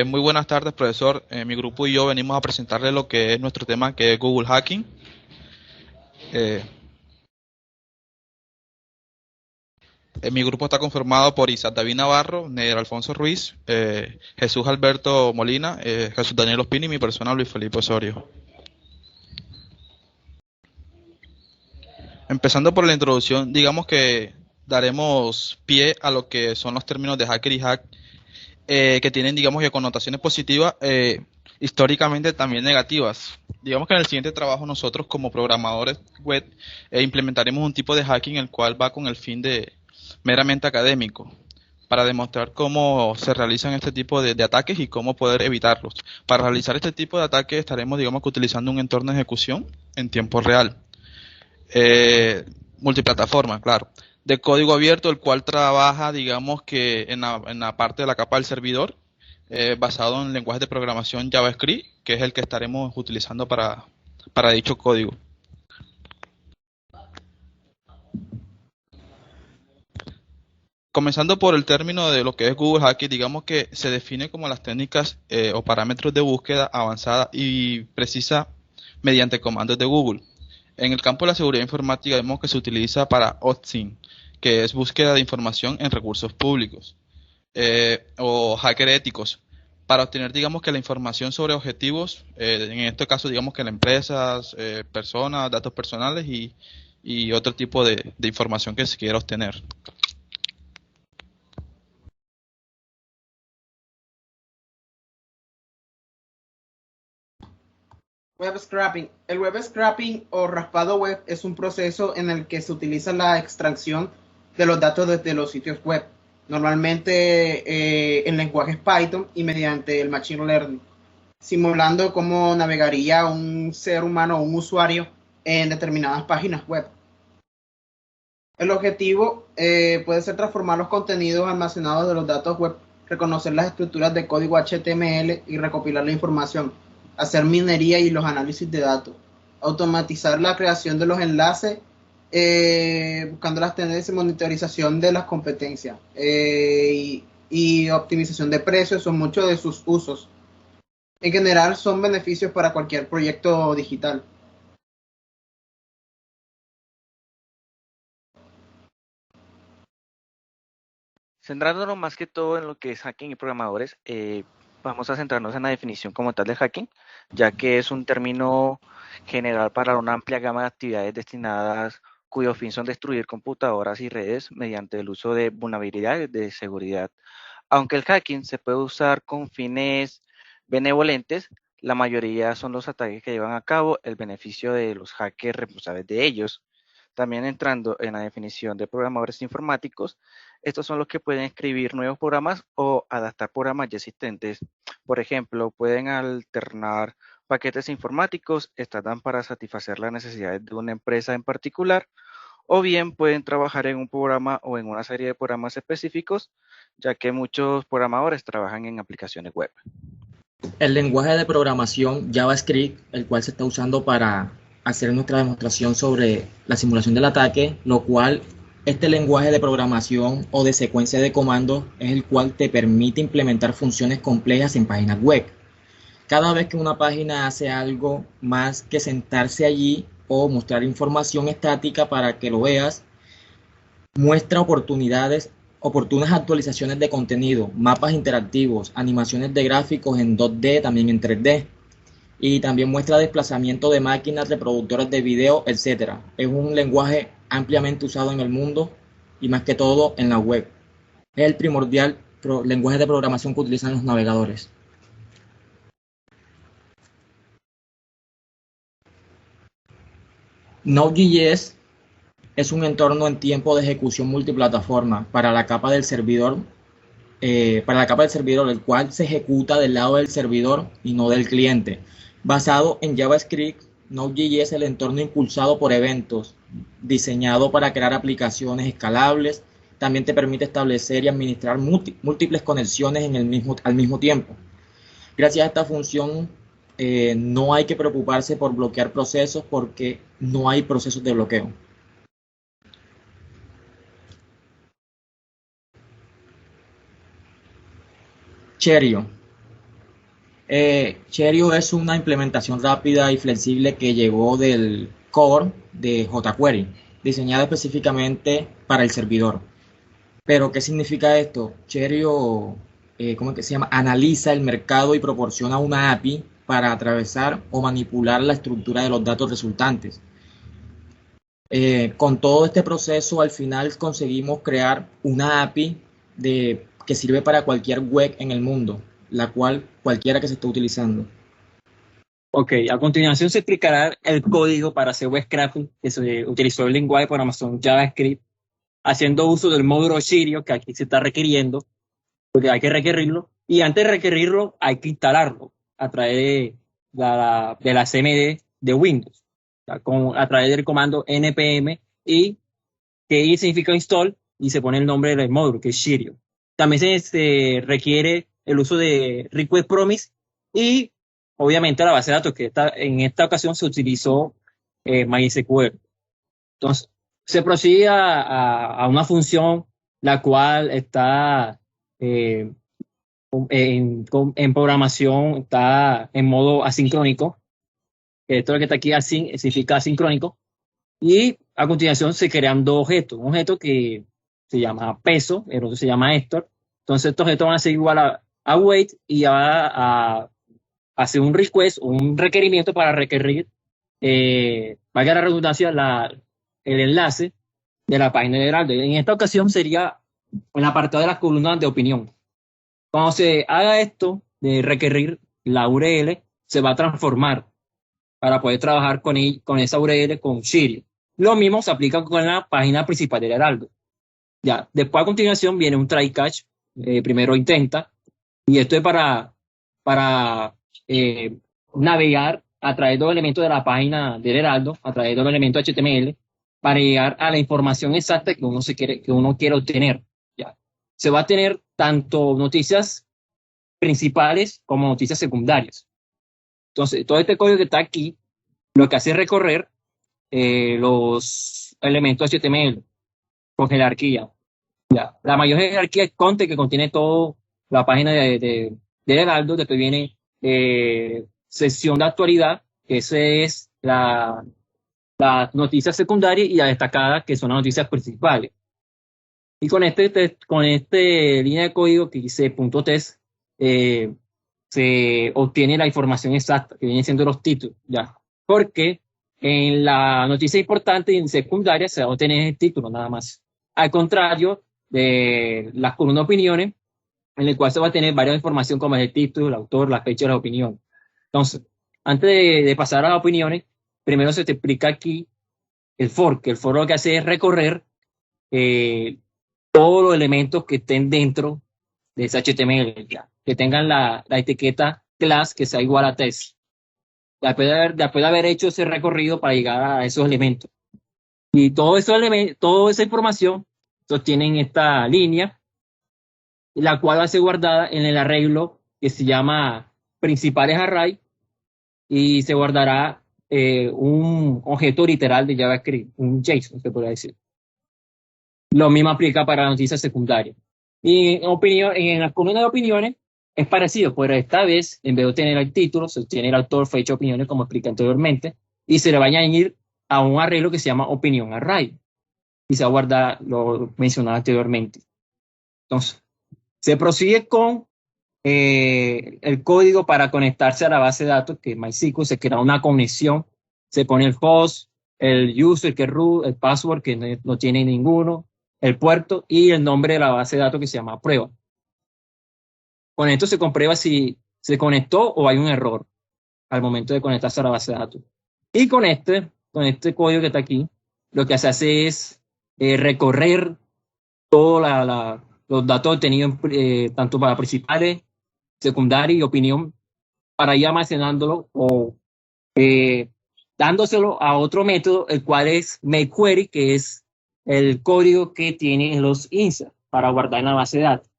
Muy buenas tardes, profesor. Mi grupo y yo venimos a presentarle lo que es nuestro tema, que es Google Hacking. Eh, Mi grupo está conformado por Isaac David Navarro, Neder Alfonso Ruiz, Jesús Alberto Molina, Jesús Daniel Ospina y mi persona Luis Felipe Osorio. Empezando por la introducción, digamos que daremos pie a lo que son los términos de hacker y hack, que tienen, digamos, que connotaciones positivas, históricamente también negativas. Digamos que en el siguiente trabajo nosotros como programadores web implementaremos un tipo de hacking el cual va con el fin de meramente académico, para demostrar cómo se realizan este tipo de ataques y cómo poder evitarlos. Para realizar este tipo de ataques estaremos, digamos, que utilizando un entorno de ejecución en tiempo real, eh, multiplataforma, claro, de código abierto, el cual trabaja, digamos que en la parte de la capa del servidor, basado en lenguajes de programación JavaScript, que es el que estaremos utilizando para dicho código. Comenzando por el término de lo que es Google Hacking, digamos que se define como las técnicas o parámetros de búsqueda avanzada y precisa mediante comandos de Google. En el campo de la seguridad informática vemos que se utiliza para OSINT, que es búsqueda de información en recursos públicos, o hacker éticos, para obtener, digamos que la información sobre objetivos, en este caso, digamos que las empresas, personas, datos personales y otro tipo de información que se quiera obtener. Web scraping. El web scraping o raspado web es un proceso en el que se utiliza la extracción de los datos desde los sitios web, normalmente en lenguajes Python y mediante el Machine Learning, simulando cómo navegaría un ser humano o un usuario en determinadas páginas web. El objetivo puede ser transformar los contenidos almacenados de los datos web, reconocer las estructuras de código HTML y recopilar la información, hacer minería y los análisis de datos, automatizar la creación de los enlaces, buscando las tendencias y monitorización de las competencias y optimización de precios son muchos de sus usos. En general son beneficios para cualquier proyecto digital. Centrándonos más que todo en lo que es hacking y programadores, vamos a centrarnos en la definición como tal de hacking, ya que es un término general para una amplia gama de actividades destinadas cuyo fin son destruir computadoras y redes mediante el uso de vulnerabilidades de seguridad. Aunque el hacking se puede usar con fines benevolentes, la mayoría son los ataques que llevan a cabo el beneficio de los hackers responsables de ellos. También entrando en la definición de programadores informáticos, estos son los que pueden escribir nuevos programas o adaptar programas ya existentes. Por ejemplo, pueden alternar paquetes informáticos estándar para satisfacer las necesidades de una empresa en particular, o bien pueden trabajar en un programa o en una serie de programas específicos, ya que muchos programadores trabajan en aplicaciones web. El lenguaje de programación JavaScript, el cual se está usando para hacer nuestra demostración sobre la simulación del ataque, lo cual este lenguaje de programación o de secuencia de comandos es el cual te permite implementar funciones complejas en páginas web. Cada vez que una página hace algo más que sentarse allí o mostrar información estática para que lo veas, muestra oportunas actualizaciones de contenido, mapas interactivos, animaciones de gráficos en 2D, también en 3D, y también muestra desplazamiento de máquinas, reproductores de video, etcétera. Es un lenguaje ampliamente usado en el mundo y más que todo en la web. Es el primordial lenguaje de programación que utilizan los navegadores. Node.js es un entorno en tiempo de ejecución multiplataforma para la capa del servidor, el cual se ejecuta del lado del servidor y no del cliente. Basado en JavaScript, Node.js es el entorno impulsado por eventos, diseñado para crear aplicaciones escalables. También te permite establecer y administrar múltiples conexiones al mismo tiempo. Gracias a esta función, no hay que preocuparse por bloquear procesos porque no hay procesos de bloqueo. Cheerio Cherio es una implementación rápida y flexible que llegó del core de jQuery, diseñada específicamente para el servidor. Pero, ¿qué significa esto? Cherio, ¿cómo es que se llama? Analiza el mercado y proporciona una API para atravesar o manipular la estructura de los datos resultantes. Con todo este proceso, al final conseguimos crear una API que sirve para cualquier web en el mundo, la cual cualquiera que se esté utilizando. Ok, a continuación se explicará el código para hacer web scraping que se utilizó el lenguaje de programación JavaScript, haciendo uso del módulo Cherio que aquí se está requiriendo, porque hay que requerirlo, y antes de requerirlo hay que instalarlo a través de la CMD de Windows, a través del comando npm y que significa install y se pone el nombre del módulo que es Cherio. También se requiere el uso de request promise y obviamente la base de datos que en esta ocasión se utilizó MySQL. Entonces se procede a una función la cual está en programación, está en modo asincrónico. Esto que está aquí significa asincrónico. Y a continuación se crean dos objetos. Un objeto que se llama peso, el otro se llama Héctor. Entonces estos objetos van a ser igual a weight y va a hacer un request o un requerimiento para requerir, valga la redundancia, el enlace de la página de Heraldo. En esta ocasión sería en la apartado de las columnas de opinión. Cuando se haga esto de requerir la URL, se va a transformar para poder trabajar con esa URL con Cherio. Lo mismo se aplica con la página principal del Heraldo. Ya, después a continuación viene un try catch, primero intenta, y esto es para navegar a través de los elementos de la página del Heraldo, a través de los elementos HTML, para llegar a la información exacta que uno quiere obtener. Ya. Se va a tener tanto noticias principales como noticias secundarias. Entonces, todo este código que está aquí, lo que hace es recorrer los elementos HTML con jerarquía. Ya. La mayor jerarquía es content, que contiene toda la página del Heraldo. Después viene sección de actualidad, que esa es la noticia secundaria, y la destacada, que son las noticias principales. Y con este línea de código que dice .test, se obtiene la información exacta, que vienen siendo los títulos, ya. Porque en la noticia importante y en secundaria se va a obtener el título nada más. Al contrario de las columnas de opiniones, en el cual se va a tener varias información como el título, el autor, la fecha y la opinión. Entonces, antes de pasar a las opiniones, primero se te explica aquí el for, que el for lo que hace es recorrer todos los elementos que estén dentro de ese HTML, ya, que tengan la etiqueta class que sea igual a test. Después de haber hecho ese recorrido para llegar a esos elementos. Y toda esa información sostienen esta línea, la cual va a ser guardada en el arreglo que se llama principales array, y se guardará un objeto literal de JavaScript, un JSON, se podría decir. Lo mismo aplica para noticias secundarias. Y en la columna de opiniones es parecido, pero esta vez, en vez de tener el título, se tiene el autor, fecha, opiniones, como expliqué anteriormente, y se le va a añadir a un arreglo que se llama opinión array, y se va a guardar lo mencionado anteriormente. Entonces, se prosigue con el código para conectarse a la base de datos, que MySQL. Se crea una conexión, se pone el host, el user, que es root, el password, que no tiene ninguno, el puerto y el nombre de la base de datos, que se llama prueba. Con esto se comprueba si se conectó o hay un error al momento de conectarse a la base de datos. Y con este código que está aquí, lo que se hace es recorrer todos los datos obtenidos tanto para principales, secundarias y opinión, para ir almacenándolo o dándoselo a otro método, el cual es makeQuery, que es el código que tiene los inserts para guardar en la base de datos.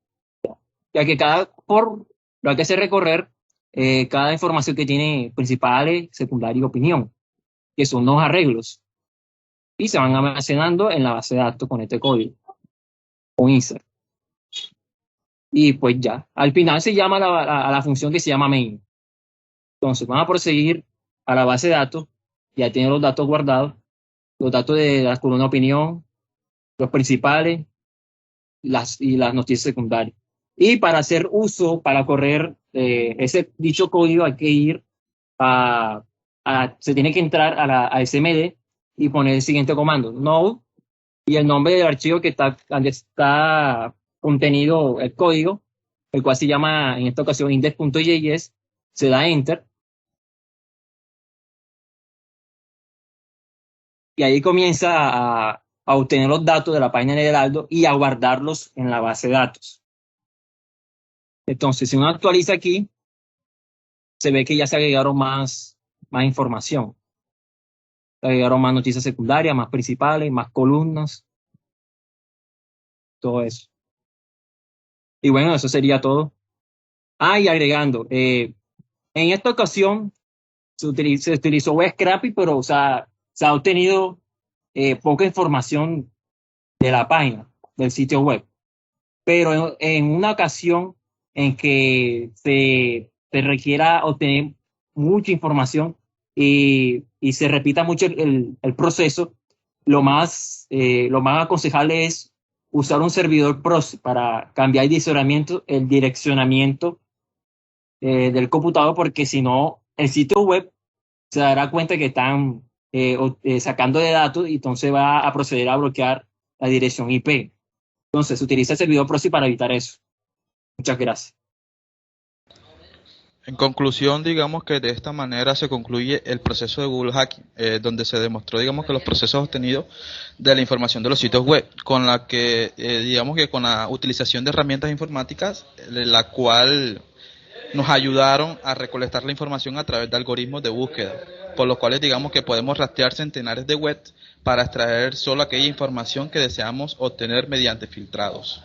Ya que lo que hace recorrer cada información que tiene principales, secundarias y opinión, que son dos arreglos, y se van almacenando en la base de datos con este código, con insert. Y pues ya, al final se llama a la función que se llama main. Entonces, vamos a proseguir a la base de datos. Ya tiene los datos guardados, los datos de la columna opinión, los principales y las noticias secundarias. Y para hacer uso, para correr ese dicho código, hay que ir se tiene que entrar a SMD y poner el siguiente comando, node, y el nombre del archivo que está, donde está contenido el código, el cual se llama en esta ocasión index.js, se da enter. Y ahí comienza a obtener los datos de la página de Heraldo y a guardarlos en la base de datos. Entonces, si uno actualiza aquí, se ve que ya se agregaron más información. Se agregaron más noticias secundarias, más principales, más columnas, todo eso. Y bueno, eso sería todo. Y agregando, en esta ocasión se utilizó web scraping, pero o sea, se ha obtenido poca información de la página, del sitio web. Pero en una ocasión en que se requiera obtener mucha información y se repita mucho el proceso, lo más aconsejable es usar un servidor proxy para cambiar el direccionamiento del computador, porque si no, el sitio web se dará cuenta que están sacando de datos y entonces va a proceder a bloquear la dirección IP. Entonces, utiliza el servidor proxy para evitar eso. Muchas gracias. En conclusión, digamos que de esta manera se concluye el proceso de Google Hacking, donde se demostró, digamos, que los procesos obtenidos de la información de los sitios web, con la que, digamos que con la utilización de herramientas informáticas, la cual nos ayudaron a recolectar la información a través de algoritmos de búsqueda, por los cuales, digamos, que podemos rastrear centenares de webs para extraer solo aquella información que deseamos obtener mediante filtrados.